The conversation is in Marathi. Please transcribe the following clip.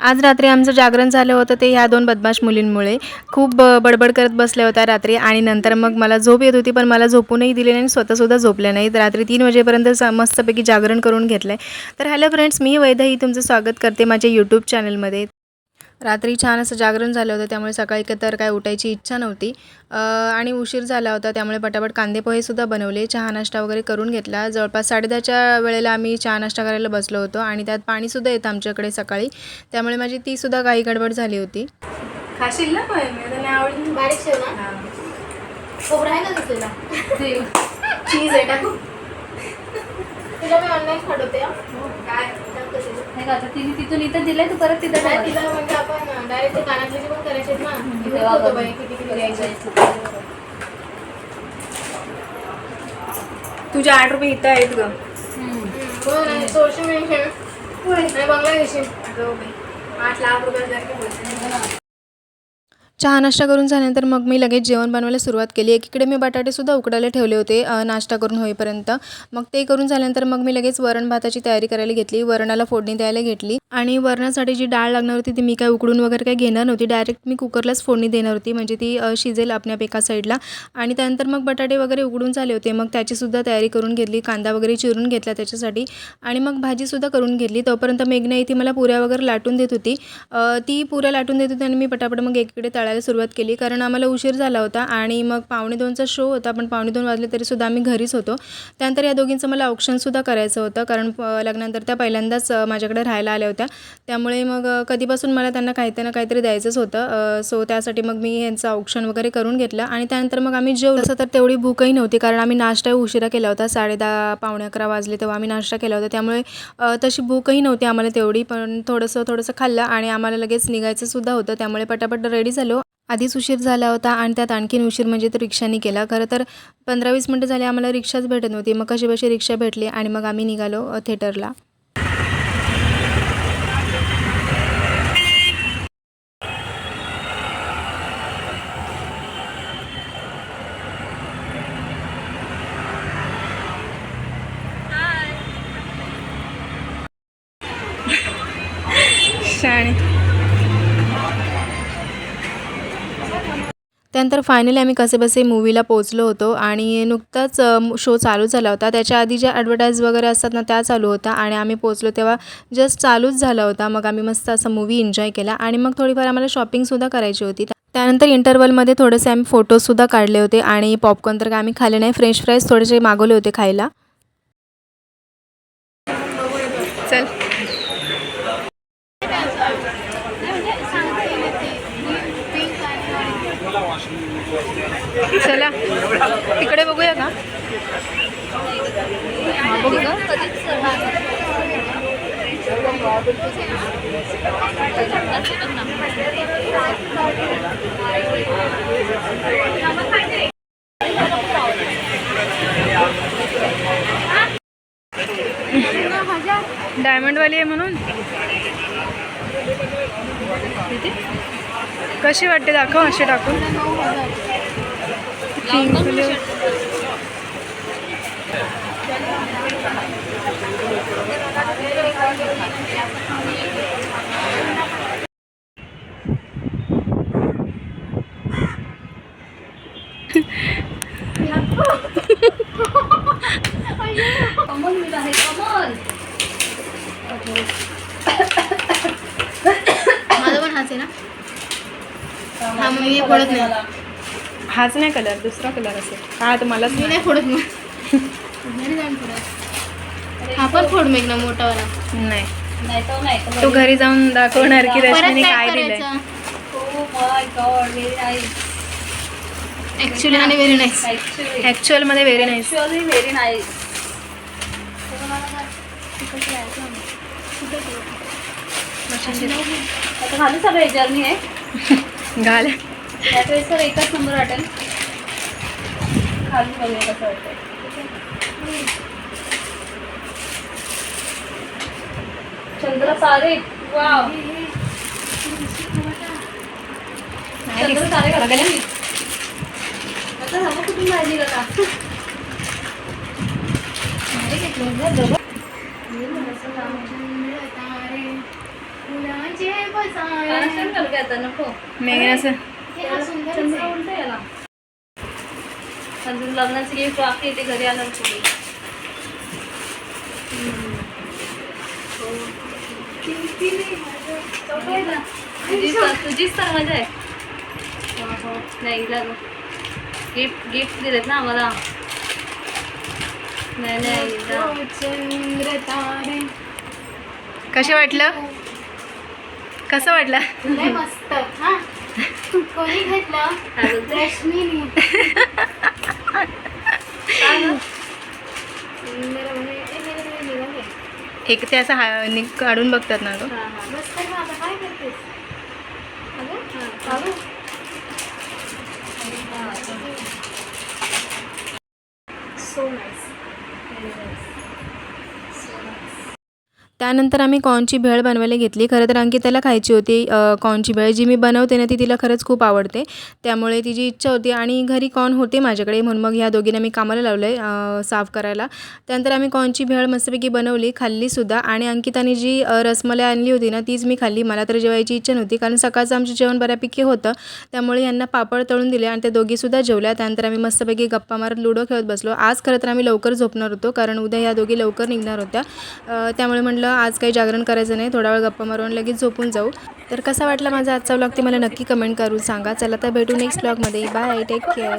आज रात्री आमचं जागरण झालं होतं ते ह्या 2 बदमाश मुलींमुळे. खूप बडबड करत बसल्या होत्या रात्री आणि नंतर मग मला झोप येत होती, पण मला झोपूनही दिले नाही आणि स्वतःसुद्धा झोपल्या नाहीत. रात्री 3 वाजेपर्यंत मस्तपैकी जागरण करून घेतलं आहे. तर हॅलो फ्रेंड्स, मी वैदेही तुमचं स्वागत करते माझ्या यूट्यूब चॅनलमध्ये. रात्री छान असं जागरण झालं होतं, त्यामुळे सकाळी तर काय उठायची इच्छा नव्हती आणि उशीर झाला होता, त्यामुळे पटापट कांदे पोहेसुद्धा बनवले, चहा नाश्ता वगैरे करून घेतला. जवळपास 10:30च्या वेळेला आम्ही चहा नाश्ता करायला बसलो होतो आणि त्यात पाणीसुद्धा येतं आमच्याकडे सकाळी, त्यामुळे माझी तीसुद्धा काही गडबड झाली होती. खाशील ना पोहे? नाही आवडली. बारीक शेव ना, खोबरं आहे ना तुला, चीज आहे टाकू तुला. मी ऑनलाईन पाठवते. काय नाही का, आता तिने तिथून इथं दिलंय, तू परत तिथं काय तिला म्हणजे आपण डायरेक्ट कानातले पण करायचे ना, किती किती द्यायचे. तुझे 8 रुपये इथं आहेत ग. हो नाही, 100 बांगलादेशी 8 लाख रुपये. चहा नाश्ता करून झाल्यानंतर मग मी लगेच जेवण बनवायला सुरुवात केली. एकीकडे मी बटाटेसुद्धा उकडायला ठेवले होते नाश्ता करून होईपर्यंत. मग ते करून झाल्यानंतर मग मी लगेच वरण भाताची तयारी करायला घेतली. वरणाला फोडणी द्यायला घेतली आणि वरणासाठी जी डाळ लागणार होती ती मी काय उकडून वगैरे काही घेणार नव्हती. डायरेक्ट मी कुकरलाच फोडणी देणार होती, म्हणजे ती शिजेल आपल्या एका साईडला. आणि त्यानंतर मग बटाटे वगैरे उकडून झाले होते, मग त्याचीसुद्धा तयारी करून घेतली. कांदा वगैरे चिरून घेतला त्याच्यासाठी आणि मग भाजीसुद्धा करून घेतली. तोपर्यंत मेघना इथे मला पुऱ्या वगैरे लाटून देत होती. ती पुऱ्या लाटून देत होती आणि मी पटापट मग एकीकडे तळायला सुरुवात केली, कारण आम्हाला उशीर झाला होता आणि मग 1:45चा शो होता, पण 2:45 वाजले तरीसुद्धा आम्ही घरीच होतो. त्यानंतर या दोघींचं मला ऑप्शनसुद्धा करायचं होतं, कारण लग्नानंतर त्या पहिल्यांदाच माझ्याकडे राहायला आल्या होत्या, त्यामुळे मग कधीपासून मला त्यांना काहीतरी ना काहीतरी द्यायचंच होतं. सो त्यासाठी मग मी यांचं ऑप्शन वगैरे करून घेतलं आणि त्यानंतर मग आम्ही जेवलो. तसं तर तेवढी भूकही नव्हती, कारण आम्ही नाश्ता उशिरा केला होता. 10:30 पावणे 11 वाजले तेव्हा आम्ही नाश्ता केला होता, त्यामुळे तशी भूकही नव्हती आम्हाला तेवढी. पण थोडंसं खाल्लं आणि आम्हाला लगेच निघायचंसुद्धा होतं, त्यामुळे पटापट रेडी झालो. आधीच उशीर झाला होता आणि त्यात आणखीन उशीर म्हणजे तर रिक्षाने केला. खरं तर 15-20 मिनटं झाले आम्हाला रिक्षाच भेटत नव्हती. मग कशी रिक्षा भेटली आणि मग आम्ही निघालो थिएटरला. त्यानंतर फायनली आम्ही कसेबसे मूवीला पोहोचलो होतो आणि नुकताच शो चालू झाला होता. त्याच्या आधी ज्या ॲडव्हर्टाईज वगैरे असतात ना त्या चालू होत्या आणि आम्ही पोहोचलो तेव्हा जस्ट चालूच झाला होता. मग आम्ही मस्त असा मूवी एन्जॉय केला आणि मग थोडीफार आम्हाला शॉपिंगसुद्धा करायची होती. त्यानंतर इंटरवलमध्ये थोडेसे आम्ही फोटोजसुद्धा काढले होते आणि पॉपकॉर्न तर काय आम्ही खाल्ले नाही. फ्रेंच फ्राईज थोडेसे मागवले होते खायला. चल चला तिकडे बघूया का? बघू का? डायमंडवाली आहे म्हणून. कशी वाटते दाखव, असे टाकून. माझा पण हाच आहे ना. हा मग मी फोडत नाही. हाच नाही कलर, दुसरा कलर असेल काय तर मलाच मी नाही फोडत. घरी जाऊन हा पण फोड मेघ ना मोठावाला. नाही तू घरी जाऊन दाखवणार की रश्मीने काय दिलंय. ऍक्च्युअली आणि व्हेरी नाईस. ऍक्च्युअल मध्ये व्हेरी नाईस. घालू सगळं जर्नी आहे. घाल. त्यावेळेस तर एकच नंबर वाटेल. खाली बघूया कसं वाटतं. चंद्र तारे. वाव. चंद्र तारे घातले. आता हवं कुठून राहिली का? फुलाचे बसाळे. आता नको नाही असं हे हा सुंदर चंद्र आहे. उलट याला अजून लग्नाची गिफ्ट बाकी आहे, ते घरी आलं तुम्ही. तुझीच तर मजा आहे. नाही गिफ्ट दिलेत ना आम्हाला. नाही चंद्र तारे. कसं वाटलं? कसं वाटलं? लय मस्त हा. कोणी घेतलं? रश्मीने. एक ते असं काढून बघतात ना गं. मस्त आहे. आता काय करतेस? अगं, So nice. त्यानंतर आम्ही कॉर्नची भेळ बनवायला घेतली. खरं तर अंकिताला खायची होती कॉर्नची भेळ. जी मी बनवते ना ती तिला खरंच खूप आवडते. त्यामुळे तिची इच्छा होती आणि घरी कॉर्न होते माझ्याकडे, म्हणून मग ह्या दोघींना मी कामाला लावलं आहे साफ करायला. त्यानंतर आम्ही कॉर्नची भेळ मस्तपैकी बनवली, खाल्लीसुद्धा. आणि अंकिताने जी रसमलाई आणली होती ना तीच मी खाल्ली. मला तर जेवायची इच्छा नव्हती, कारण सकाळचं आमचं जेवण बऱ्यापैकी होतं. त्यामुळे यांना पापड तळून दिले आणि त्या दोघीसुद्धा जेवल्या. त्यानंतर आम्ही मस्तपैकी गप्पा मारत लुडो खेळत बसलो. आज खरं तर आम्ही लवकर झोपणार होतो, कारण उद्या ह्या दोघी लवकर निघणार होत्या. त्यामुळे म्हटलं आज काही जागरण करायचं नाही, थोडा वेळ गप्पा मारून लगेच झोपून जाऊ. तर कसा वाटला माझा आजचा व्लॉग ते मला नक्की कमेंट करून सांगा. चला तर भेटू नेक्स्ट व्लॉगमध्ये. Bye, take care.